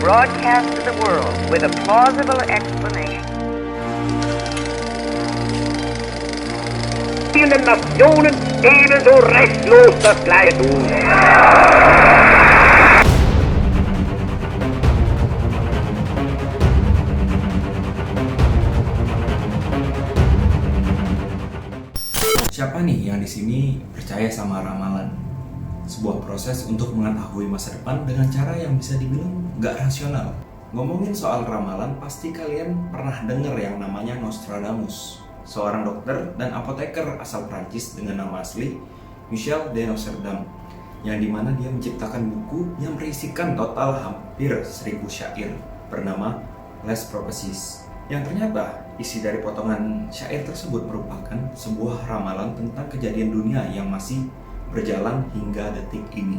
broadcast to the world with a plausible explanation. Den Nationen ebenso rechtlos das Gleiche tun. Siapa nih yang di sini percaya sama ramalan? Sebuah proses untuk mengetahui masa depan dengan cara yang bisa dibilang nggak rasional. Ngomongin soal ramalan, pasti kalian pernah dengar yang namanya Nostradamus, seorang dokter dan apoteker asal Prancis dengan nama asli Michel de Nostredame, yang dimana dia menciptakan buku yang berisikan total hampir 1000 syair bernama Les Prophéties, yang ternyata isi dari potongan syair tersebut merupakan sebuah ramalan tentang kejadian dunia yang masih berjalan hingga detik ini.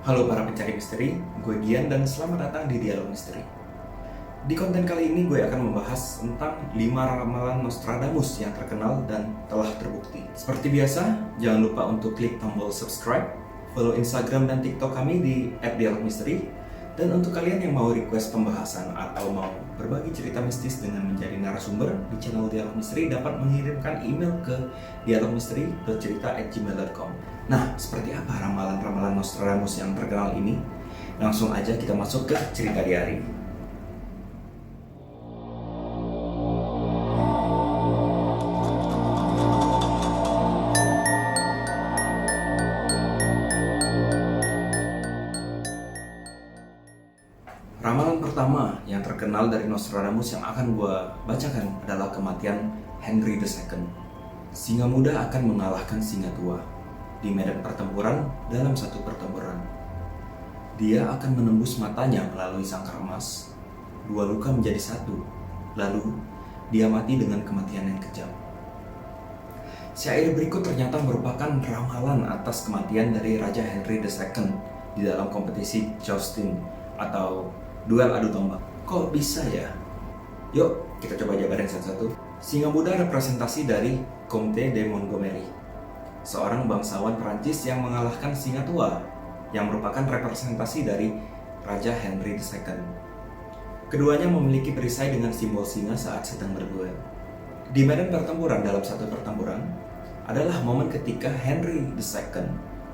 Halo para pencari misteri, gue Gian dan selamat datang di Dialog Misteri. Di konten kali ini gue akan membahas tentang 5 ramalan Nostradamus yang terkenal dan telah terbukti. Seperti biasa, jangan lupa untuk klik tombol subscribe, follow Instagram dan TikTok kami di @dialogmisteri. Dan untuk kalian yang mau request pembahasan atau mau berbagi cerita mistis dengan menjadi narasumber di channel Dialog Misteri, dapat mengirimkan email ke dialogmisteri.cerita@gmail.com. Nah, seperti apa ramalan-ramalan Nostradamus yang terkenal ini? Langsung aja kita masuk ke cerita di hari ini. Ramalan pertama yang terkenal dari Nostradamus yang akan gue bacakan adalah kematian Henry II. Singa muda akan mengalahkan singa tua di medan pertempuran dalam satu pertempuran. Dia akan menembus matanya melalui sangkar emas. 2 luka menjadi 1. Lalu dia mati dengan kematian yang kejam. Syair berikut ternyata merupakan ramalan atas kematian dari Raja Henry II di dalam kompetisi jousting atau duel adu tombak. Kok bisa ya? Yuk, kita coba jabarin satu-satu. Singa muda representasi dari Comte de Montgomery, seorang bangsawan Prancis yang mengalahkan singa tua, yang merupakan representasi dari Raja Henry II. Keduanya memiliki perisai dengan simbol singa saat sedang berduel. Di medan pertempuran dalam satu pertempuran adalah momen ketika Henry II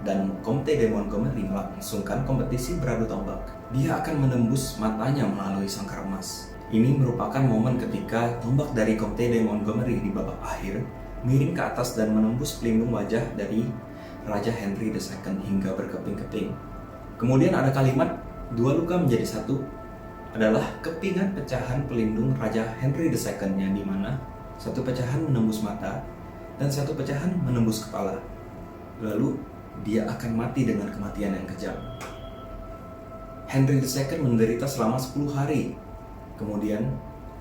dan Comte de Montgomery melangsungkan kompetisi beradu tombak. Dia akan menembus matanya melalui sangkar emas. Ini merupakan momen ketika tombak dari Comte de Montgomery di babak akhir miring ke atas dan menembus pelindung wajah dari Raja Henry II hingga berkeping-keping. Kemudian ada kalimat 2 luka menjadi 1 adalah kepingan pecahan pelindung Raja Henry II, yang dimana 1 pecahan menembus mata dan 1 pecahan menembus kepala. Lalu dia akan mati dengan kematian yang kejam. Henry II menderita selama 10 hari. Kemudian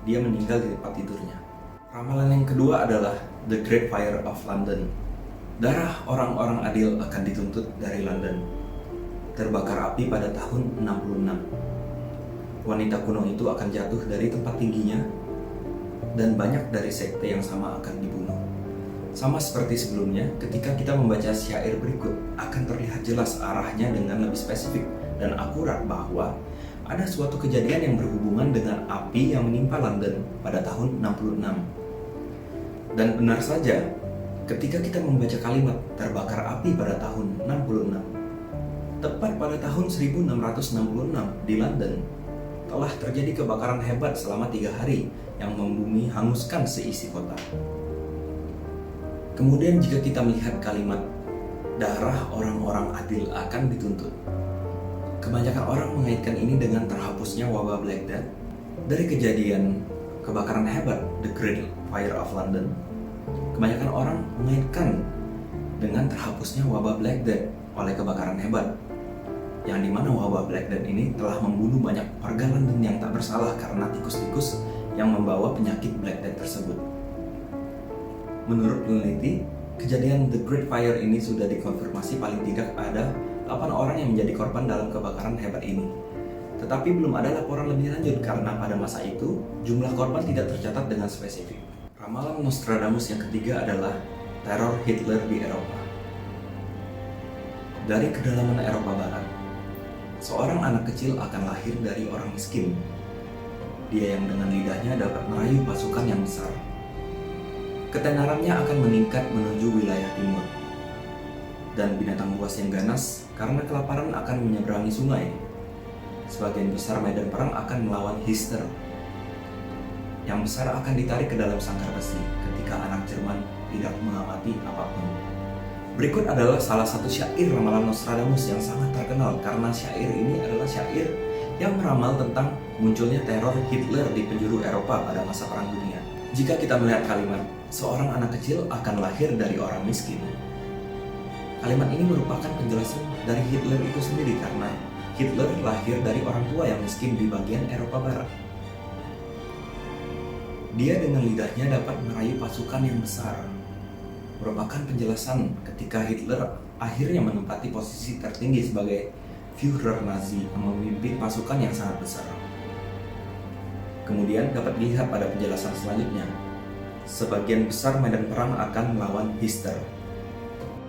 dia meninggal di tempat tidurnya. Ramalan yang kedua adalah The Great Fire of London. Darah orang-orang adil akan dituntut dari London. Terbakar api pada tahun 66. Wanita kuno itu akan jatuh dari tempat tingginya dan banyak dari sekte yang sama akan dibunuh. Sama seperti sebelumnya, ketika kita membaca syair berikut, akan terlihat jelas arahnya dengan lebih spesifik dan akurat bahwa ada suatu kejadian yang berhubungan dengan api yang menimpa London pada tahun 66. Dan benar saja, ketika kita membaca kalimat terbakar api pada tahun 66, tepat pada tahun 1666 di London, telah terjadi kebakaran hebat selama 3 hari yang membumi hanguskan seisi kota. Kemudian jika kita melihat kalimat darah orang-orang adil akan dituntut, kebanyakan orang mengaitkan ini dengan terhapusnya wabah Black Death. Dari kejadian kebakaran hebat The Great Fire of London, kebanyakan orang mengaitkan dengan terhapusnya wabah Black Death oleh kebakaran hebat, yang dimana wabah Black Death ini telah membunuh banyak warga London yang tak bersalah karena tikus-tikus yang membawa penyakit Black Death tersebut. Menurut peneliti, kejadian The Great Fire ini sudah dikonfirmasi paling tidak ada 8 orang yang menjadi korban dalam kebakaran hebat ini. Tetapi belum ada laporan lebih lanjut karena pada masa itu jumlah korban tidak tercatat dengan spesifik. Ramalan Nostradamus yang ketiga adalah teror Hitler di Eropa. Dari kedalaman Eropa Barat, seorang anak kecil akan lahir dari orang miskin. Dia yang dengan lidahnya dapat merayu pasukan yang besar. Ketenarannya akan meningkat menuju wilayah timur. Dan binatang buas yang ganas karena kelaparan akan menyeberangi sungai. Sebagian besar medan perang akan melawan Hister. Yang besar akan ditarik ke dalam sangkar besi ketika anak Jerman tidak mengamati apapun. Berikut adalah salah satu syair ramalan Nostradamus yang sangat terkenal karena syair ini adalah syair yang meramal tentang munculnya teror Hitler di penjuru Eropa pada masa Perang Dunia. Jika kita melihat kalimat, seorang anak kecil akan lahir dari orang miskin. Kalimat ini merupakan penjelasan dari Hitler itu sendiri karena Hitler lahir dari orang tua yang miskin di bagian Eropa Barat. Dia dengan lidahnya dapat merayu pasukan yang besar. Merupakan penjelasan ketika Hitler akhirnya menempati posisi tertinggi sebagai Führer Nazi yang memimpin pasukan yang sangat besar. Kemudian dapat dilihat pada penjelasan selanjutnya. Sebagian besar medan perang akan melawan Hister.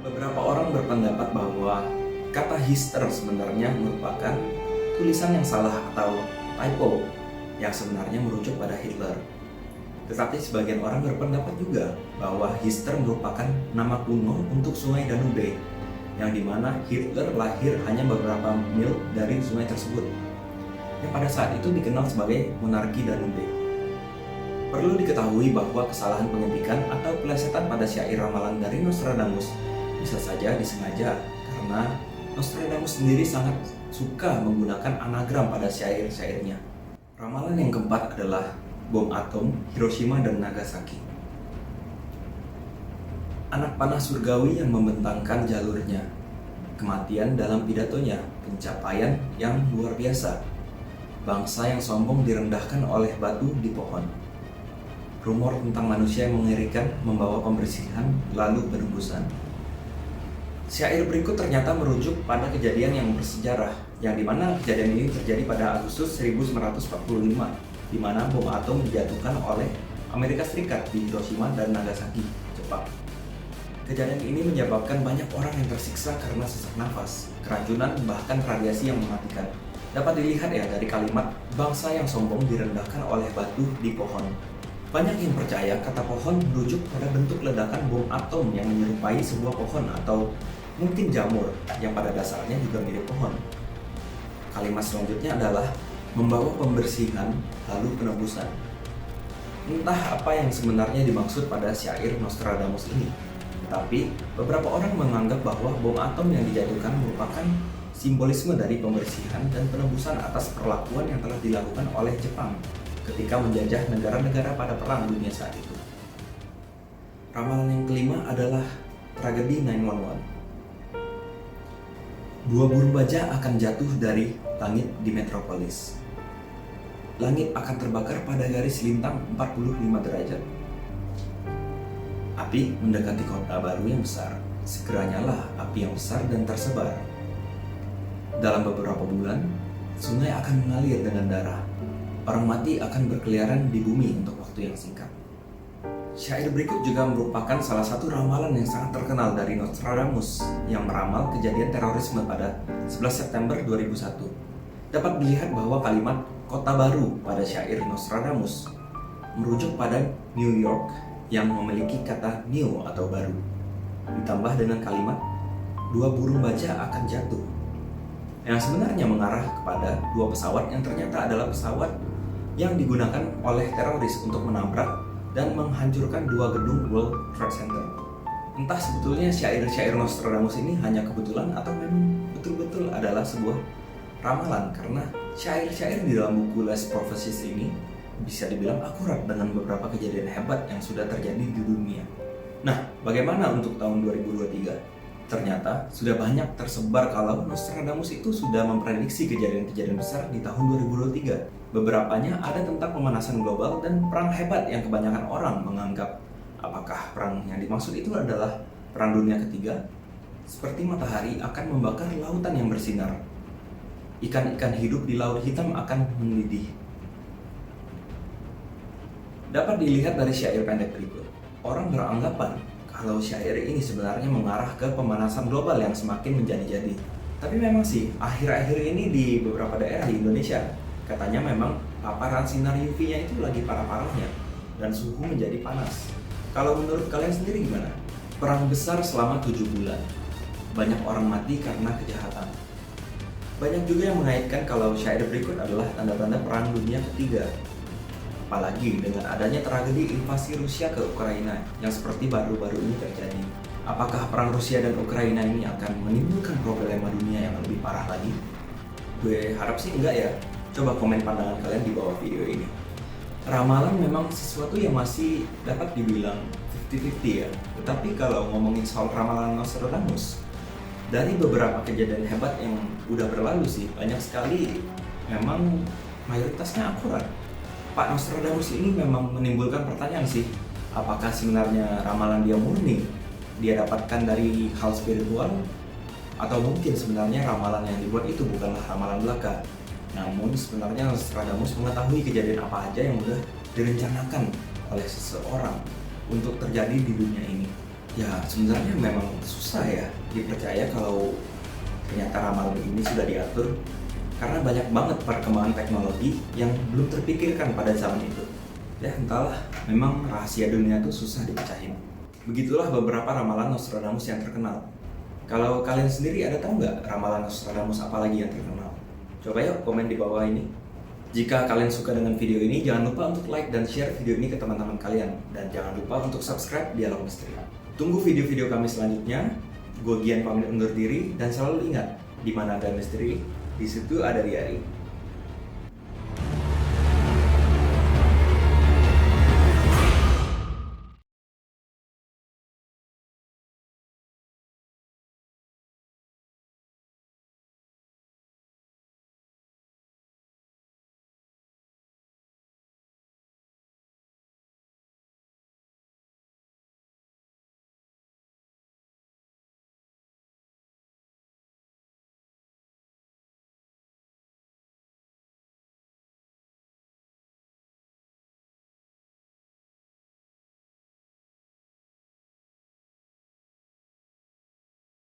Beberapa orang berpendapat bahwa kata Hister sebenarnya merupakan tulisan yang salah atau typo yang sebenarnya merujuk pada Hitler. Tetapi sebagian orang berpendapat juga bahwa Hister merupakan nama kuno untuk sungai Danube, yang dimana Hitler lahir hanya beberapa mil dari sungai tersebut, yang pada saat itu dikenal sebagai monarki Danube. Perlu diketahui bahwa kesalahan pengetikan atau pelesetan pada syair ramalan dari Nostradamus bisa saja disengaja, karena Nostradamus sendiri sangat suka menggunakan anagram pada syair-syairnya. Ramalan yang keempat adalah bom atom Hiroshima dan Nagasaki. Anak panah surgawi yang membentangkan jalurnya, kematian dalam pidatonya, pencapaian yang luar biasa. Bangsa yang sombong direndahkan oleh batu di pohon. Rumor tentang manusia yang mengerikan membawa pembersihan lalu penebusan. Syair berikut ternyata merujuk pada kejadian yang bersejarah, yang dimana kejadian ini terjadi pada Agustus 1945, di mana bom atom dijatuhkan oleh Amerika Serikat di Hiroshima dan Nagasaki, Jepang. Kejadian ini menyebabkan banyak orang yang tersiksa karena sesak nafas, keracunan, bahkan radiasi yang mematikan. Dapat dilihat ya dari kalimat bangsa yang sombong direndahkan oleh batu di pohon. Banyak yang percaya kata pohon merujuk pada bentuk ledakan bom atom yang menyerupai sebuah pohon atau mungkin jamur yang pada dasarnya juga mirip pohon. Kalimat selanjutnya adalah membawa pembersihan lalu penebusan. Entah apa yang sebenarnya dimaksud pada syair Nostradamus ini, tapi beberapa orang menganggap bahwa bom atom yang dijatuhkan merupakan simbolisme dari pembersihan dan penebusan atas perlakuan yang telah dilakukan oleh Jepang ketika menjajah negara-negara pada Perang Dunia saat itu. Ramalan yang kelima adalah tragedi 9/11. Dua burung baja akan jatuh dari langit di metropolis. Langit akan terbakar pada garis lintang 45 derajat. Api mendekati kota baru yang besar. Segera nyala api yang besar dan tersebar. Dalam beberapa bulan, sungai akan mengalir dengan darah. Orang mati akan berkeliaran di bumi untuk waktu yang singkat. Syair berikut juga merupakan salah satu ramalan yang sangat terkenal dari Nostradamus yang meramal kejadian terorisme pada 11 September 2001. Dapat dilihat bahwa kalimat kota baru pada syair Nostradamus merujuk pada New York yang memiliki kata new atau baru, ditambah dengan kalimat dua burung baja akan jatuh, yang sebenarnya mengarah kepada dua pesawat yang ternyata adalah pesawat yang digunakan oleh teroris untuk menabrak dan menghancurkan dua gedung World Trade Center. Entah sebetulnya syair-syair Nostradamus ini hanya kebetulan atau memang betul-betul adalah sebuah ramalan, karena syair-syair di dalam buku Les Prophecies ini bisa dibilang akurat dengan beberapa kejadian hebat yang sudah terjadi di dunia. Nah, bagaimana untuk tahun 2023? Ternyata sudah banyak tersebar kalau Nostradamus itu sudah memprediksi kejadian-kejadian besar di tahun 2023. Beberapanya ada tentang pemanasan global dan perang hebat yang kebanyakan orang menganggap apakah perang yang dimaksud itu adalah Perang Dunia Ketiga? Seperti matahari akan membakar lautan yang bersinar. Ikan-ikan hidup di Laut Hitam akan mendidih. Dapat dilihat dari syair pendek berikut. Orang beranggapan kalau syair ini sebenarnya mengarah ke pemanasan global yang semakin menjadi-jadi. Tapi memang sih, akhir-akhir ini di beberapa daerah di Indonesia, katanya memang paparan sinar UV-nya itu lagi parah-parahnya dan suhu menjadi panas. Kalau menurut kalian sendiri gimana? Perang besar selama 7 bulan. Banyak orang mati karena kejahatan. Banyak juga yang mengaitkan kalau syair berikut adalah tanda-tanda perang dunia ketiga. Apalagi dengan adanya tragedi invasi Rusia ke Ukraina yang seperti baru-baru ini terjadi. Apakah perang Rusia dan Ukraina ini akan menimbulkan problema dunia yang lebih parah lagi? Gue harap sih enggak ya. Coba komen pandangan kalian di bawah video ini. Ramalan memang sesuatu yang masih dapat dibilang 50-50 ya. Tetapi kalau ngomongin soal ramalan Nostradamus, dari beberapa kejadian hebat yang udah berlalu sih, banyak sekali memang mayoritasnya akurat. Pak Nostradamus ini memang menimbulkan pertanyaan sih, apakah sebenarnya ramalan dia murni, dia dapatkan dari hal spiritual, atau mungkin sebenarnya ramalan yang dibuat itu bukanlah ramalan belaka. Namun sebenarnya Nostradamus mengetahui kejadian apa aja yang udah direncanakan oleh seseorang untuk terjadi di dunia ini. Ya sebenarnya memang susah ya dipercaya kalau ternyata ramalan ini sudah diatur, karena banyak banget perkembangan teknologi yang belum terpikirkan pada zaman itu. Ya entahlah, memang rahasia dunia itu susah dipecahin. Begitulah beberapa ramalan Nostradamus yang terkenal. Kalau kalian sendiri ada tahu nggak ramalan Nostradamus apa lagi yang terkenal? Coba yuk komen di bawah ini. Jika kalian suka dengan video ini, jangan lupa untuk like dan share video ini ke teman-teman kalian. Dan jangan lupa untuk subscribe Dialog Misteri. Tunggu video-video kami selanjutnya. Gue Gian pamit undur diri dan selalu ingat, di mana ada misteri, di situ ada Riari.